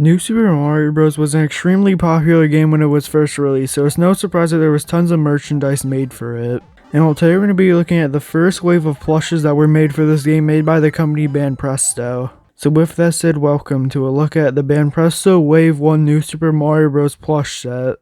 New Super Mario Bros. Was an extremely popular game when it was first released, so it's no surprise that there was tons of merchandise made for it. And today we're going to be looking at the first wave of plushes that were made for this game made by the company Banpresto. So with that said, welcome to a look at the Banpresto Wave 1 New Super Mario Bros. Plush set.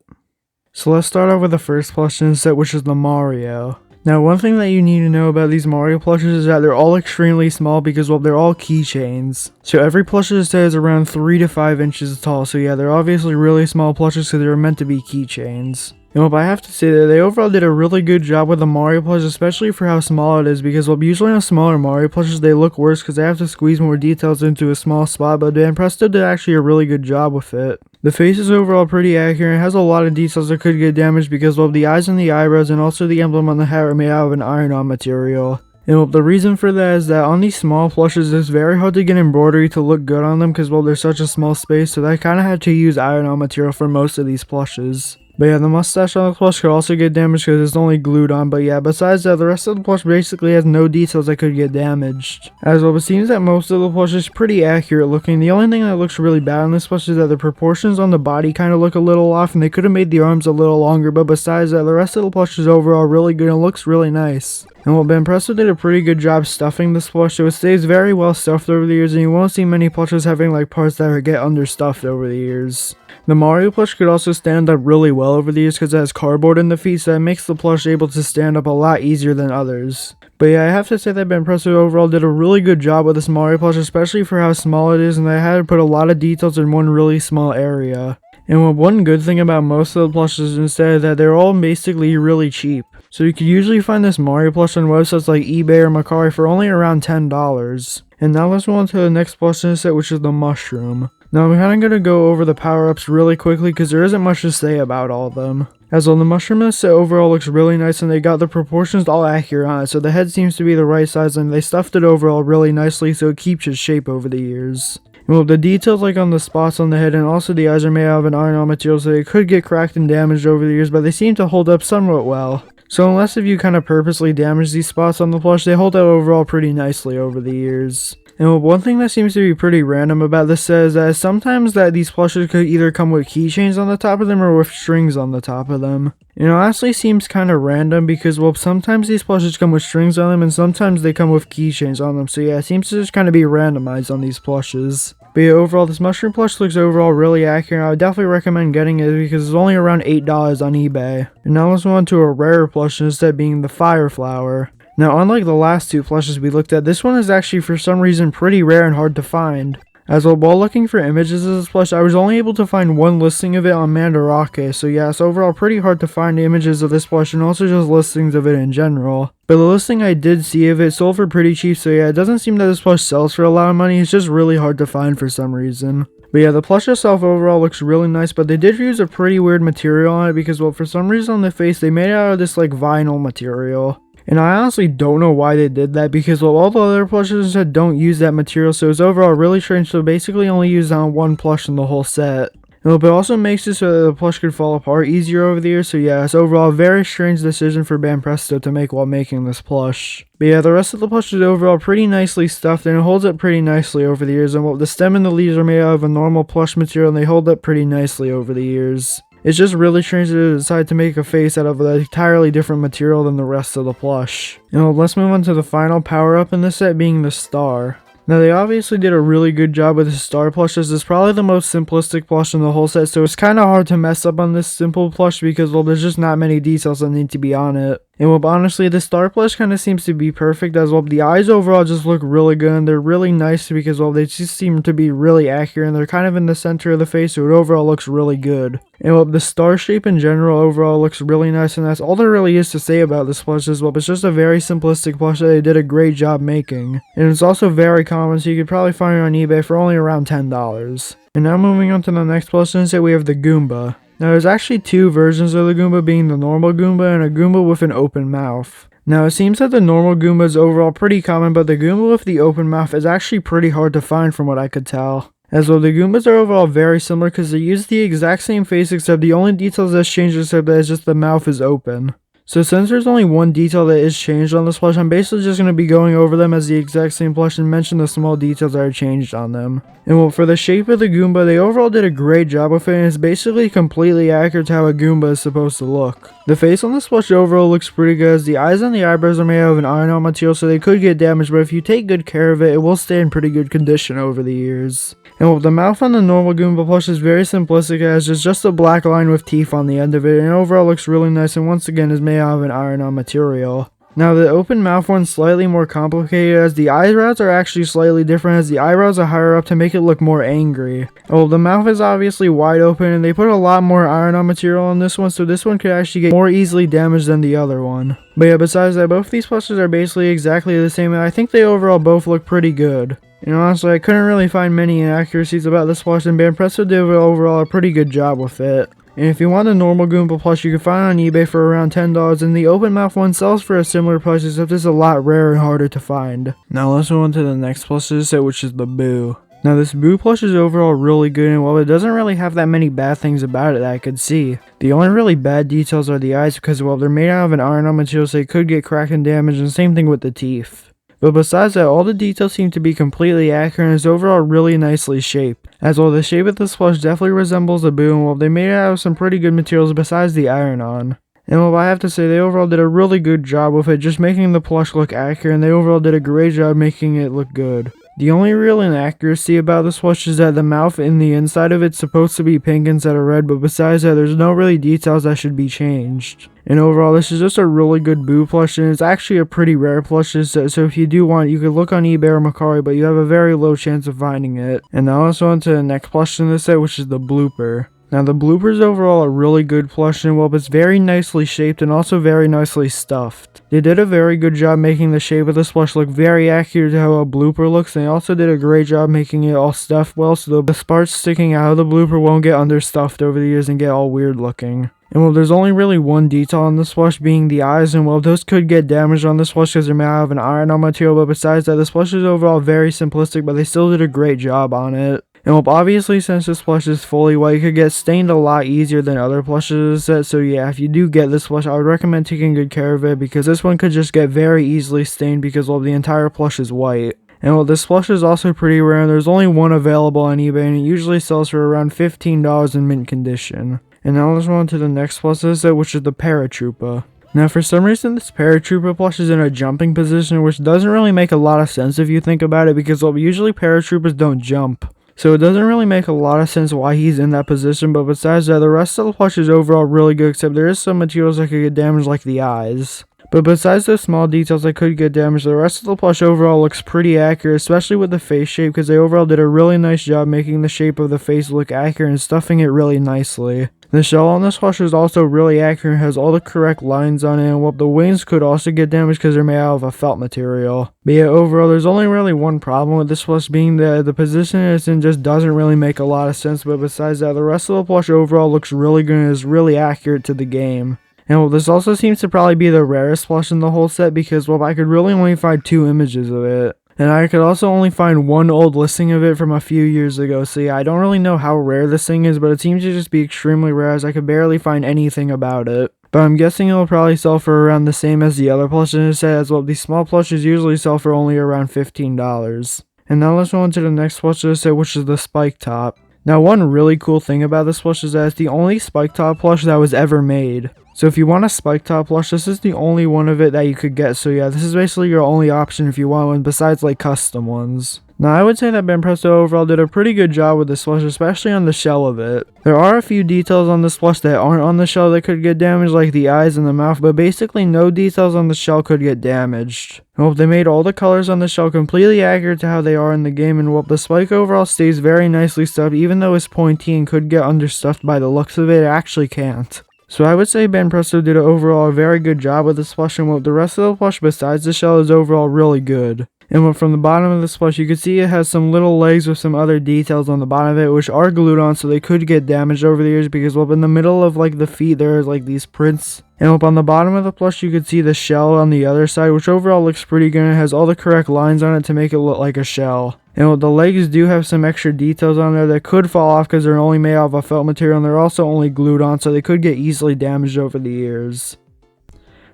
So let's start off with the first plush in the set, which is the Mario. Now, one thing that you need to know about these Mario plushes is that they're all extremely small because, well, they're all keychains. So every plush in the set is around 3 to 5 inches tall, so yeah, they're obviously really small plushes because they're meant to be keychains. And well, I have to say that they overall did a really good job with the Mario plush, especially for how small it is, because well, usually on smaller Mario plushes they look worse because they have to squeeze more details into a small spot, but Banpresto did actually a really good job with it. The face is overall pretty accurate and has a lot of details that could get damaged because well, the eyes and the eyebrows and also the emblem on the hat are made out of an iron-on material. And well, the reason for that is that on these small plushes it's very hard to get embroidery to look good on them because well, there's such a small space, so they kind of had to use iron-on material for most of these plushes. But yeah, the mustache on the plush could also get damaged because it's only glued on, but yeah, besides that, the rest of the plush basically has no details that could get damaged. As well, it seems that most of the plush is pretty accurate looking. The only thing that looks really bad on this plush is that the proportions on the body kind of look a little off, and they could have made the arms a little longer, but besides that, the rest of the plush is overall really good and looks really nice. And well, Banpresto did a pretty good job stuffing this plush, so it stays very well stuffed over the years, and you won't see many plushes having like parts that get understuffed over the years. The Mario plush could also stand up really well over the years because it has cardboard in the feet, so that makes the plush able to stand up a lot easier than others. But yeah, I have to say that Banpresto overall did a really good job with this Mario plush, especially for how small it is, and they had to put a lot of details in one really small area. And one good thing about most of the plushes instead is that they're all basically really cheap. So you can usually find this Mario plush on websites like eBay or Mercari for only around $10. And now let's move on to the next plush in the set, which is the Mushroom. Now I'm kind of going to go over the power-ups really quickly because there isn't much to say about all of them. As well, the mushroom in the set overall looks really nice and they got the proportions all accurate on it, so the head seems to be the right size and they stuffed it overall really nicely so it keeps its shape over the years. Well, the details like on the spots on the head and also the eyes are made out of an iron-on material, so they could get cracked and damaged over the years, but they seem to hold up somewhat well. So unless if you kind of purposely damage these spots on the plush, they hold up overall pretty nicely over the years. And one thing that seems to be pretty random about this set is that sometimes that these plushes could either come with keychains on the top of them or with strings on the top of them. It honestly seems kind of random because well, sometimes these plushes come with strings on them and sometimes they come with keychains on them, so yeah, it seems to just kind of be randomized on these plushes. But yeah, overall, this mushroom plush looks overall really accurate. I would definitely recommend getting it because it's only around $8 on eBay. And now let's move on to a rarer plush instead being the Fire Flower. Now, unlike the last two plushes we looked at, this one is actually for some reason pretty rare and hard to find. As well, while looking for images of this plush, I was only able to find one listing of it on Mandarake, so yeah, it's overall pretty hard to find images of this plush and also just listings of it in general. But the listing I did see of it sold for pretty cheap, so yeah, it doesn't seem that this plush sells for a lot of money, it's just really hard to find for some reason. But yeah, the plush itself overall looks really nice, but they did use a pretty weird material on it because, well, for some reason on the face, they made it out of this like vinyl material. And I honestly don't know why they did that because well, all the other plushes don't use that material, so it's overall really strange to basically only use on one plush in the whole set. But it also makes it so that the plush could fall apart easier over the years, so yeah, it's overall a very strange decision for Banpresto to make while making this plush. But yeah, the rest of the plush is overall pretty nicely stuffed and it holds up pretty nicely over the years, and well, the stem and the leaves are made out of a normal plush material and they hold up pretty nicely over the years. It's just really strange to decide to make a face out of an entirely different material than the rest of the plush. And let's move on to the final power-up in this set being the star. Now they obviously did a really good job with the star plush as it's probably the most simplistic plush in the whole set, so it's kind of hard to mess up on this simple plush because well, there's just not many details that need to be on it. And well, honestly, the star plush kind of seems to be perfect as well. The eyes overall just look really good and they're really nice because well, they just seem to be really accurate and they're kind of in the center of the face, so it overall looks really good. And well, the star shape in general overall looks really nice, and that's all there really is to say about this plush as well. It's just a very simplistic plush that they did a great job making. And it's also very common, so you could probably find it on eBay for only around $10. And now moving on to the next plush set, we have the Goomba. Now there's actually two versions of the Goomba, being the normal Goomba and a Goomba with an open mouth. Now it seems that the normal Goomba is overall pretty common, but the Goomba with the open mouth is actually pretty hard to find from what I could tell. As well, the Goombas are overall very similar because they use the exact same face except the only details that's changed except that it's just the mouth is open. So since there's only one detail that is changed on this plush, I'm basically just going to be going over them as the exact same plush and mention the small details that are changed on them. And well, for the shape of the Goomba, they overall did a great job with it, and it's basically completely accurate to how a Goomba is supposed to look. The face on this plush overall looks pretty good, as the eyes and the eyebrows are made out of an iron-on material, so they could get damaged, but if you take good care of it, it will stay in pretty good condition over the years. And well, the mouth on the normal Goomba plush is very simplistic, as it's just a black line with teeth on the end of it, and overall looks really nice, and once again is made out of an iron-on material. Now the open mouth one's slightly more complicated, as the eyebrows are actually slightly different, as the eyebrows are higher up to make it look more angry. Well, the mouth is obviously wide open, and they put a lot more iron-on material on this one, so this one could actually get more easily damaged than the other one. But yeah, besides that, both these plushes are basically exactly the same, and I think they overall both look pretty good. And honestly, I couldn't really find many inaccuracies about this plush, and Banpresto did overall a pretty good job with it. And if you want a normal Goomba plush, you can find it on eBay for around $10, and the open mouth one sells for a similar price, except it's a lot rarer and harder to find. Now let's move on to the next plush of the set, which is the Boo. Now this Boo plush is overall really good, and while it doesn't really have that many bad things about it that I could see, the only really bad details are the eyes, because well, they're made out of an iron-on material, so they could get cracked and damaged, and same thing with the teeth. But besides that, all the details seem to be completely accurate, and is overall really nicely shaped. As well, the shape of this plush definitely resembles a Boo, and well, they made it out of some pretty good materials besides the iron-on. And well, I have to say, they overall did a really good job with it, just making the plush look accurate, and they overall did a great job making it look good. The only real inaccuracy about this plush is that the mouth in the inside of it's supposed to be pink instead of red, but besides that, there's no really details that should be changed. And overall, this is just a really good Boo plush, and it's actually a pretty rare plush, so if you do want it, you could look on eBay or Mercari, but you have a very low chance of finding it. And now let's go on to the next plush in this set, which is the Blooper. Now the Blooper is overall a really good plush, and well, it's very nicely shaped and also very nicely stuffed. They did a very good job making the shape of this plush look very accurate to how a Blooper looks, and they also did a great job making it all stuffed well, so the parts sticking out of the Blooper won't get understuffed over the years and get all weird looking. And well, there's only really one detail on this plush, being the eyes, and well, those could get damaged on this plush because they're made out of an iron-on material, but besides that, this plush is overall very simplistic, but they still did a great job on it. And well, obviously, since this plush is fully white, it could get stained a lot easier than other plushes in the set, so yeah, if you do get this plush, I would recommend taking good care of it, because this one could just get very easily stained because, well, the entire plush is white. And well, this plush is also pretty rare, and there's only one available on eBay, and it usually sells for around $15 in mint condition. And now let's move on to the next plush of the set, which is the Paratroopa. Now for some reason, this Paratroopa plush is in a jumping position, which doesn't really make a lot of sense if you think about it, because well, usually Paratroopers don't jump. So it doesn't really make a lot of sense why he's in that position, but besides that, the rest of the plush is overall really good, except there is some materials that could get damaged, like the eyes. But besides those small details that could get damaged, the rest of the plush overall looks pretty accurate, especially with the face shape, because they overall did a really nice job making the shape of the face look accurate and stuffing it really nicely. The shell on this plush is also really accurate and has all the correct lines on it, and well, the wings could also get damaged because they're made out of a felt material. But yeah, overall, there's only really one problem with this plush, being that the position it's in just doesn't really make a lot of sense, but besides that, the rest of the plush overall looks really good and is really accurate to the game. And well, this also seems to probably be the rarest plush in the whole set, because well, I could really only find 2 images of it. And I could also only find one old listing of it from a few years ago, so yeah, I don't really know how rare this thing is, but it seems to just be extremely rare, as I could barely find anything about it. But I'm guessing it'll probably sell for around the same as the other plushes in the set, as well these small plushes usually sell for only around $15. And now let's move on to the next plush of the set, which is the Spike Top. Now one really cool thing about this plush is that it's the only Spike Top plush that was ever made. So if you want a Spike Top plush, this is the only one of it that you could get, so yeah, this is basically your only option if you want one, besides like custom ones. Now I would say that Banpresto overall did a pretty good job with this plush, especially on the shell of it. There are a few details on this plush that aren't on the shell that could get damaged, like the eyes and the mouth, but basically no details on the shell could get damaged. Well, they made all the colors on the shell completely accurate to how they are in the game, and well, the spike overall stays very nicely stuffed, even though it's pointy and could get understuffed by the looks of it, it actually can't. So I would say Banpresto did overall a very good job with this plush, and well, the rest of the plush besides the shell is overall really good. And from the bottom of this plush, you can see it has some little legs with some other details on the bottom of it, which are glued on, so they could get damaged over the years, because well, in the middle of like the feet there's like these prints. And on the bottom of the plush, you could see the shell on the other side, which overall looks pretty good, and it has all the correct lines on it to make it look like a shell. And the legs do have some extra details on there that could fall off because they're only made out of a felt material, and they're also only glued on, so they could get easily damaged over the years.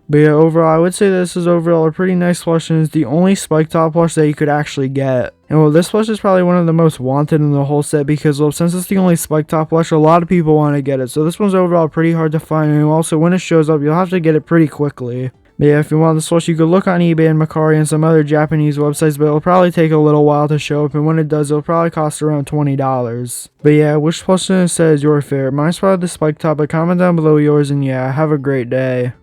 But yeah, overall, I would say this is overall a pretty nice plush, and it's the only spike top plush that you could actually get. And well, this plush is probably one of the most wanted in the whole set because, well, since it's the only spike top plush, a lot of people want to get it. So this one's overall pretty hard to find, and also when it shows up, you'll have to get it pretty quickly. But yeah, if you want this plush, you could look on eBay and Mercari and some other Japanese websites, but it'll probably take a little while to show up, and when it does, it'll probably cost around $20. But yeah, which plush in this set is your favorite? Mine's probably the spike top, but comment down below yours, and yeah, have a great day.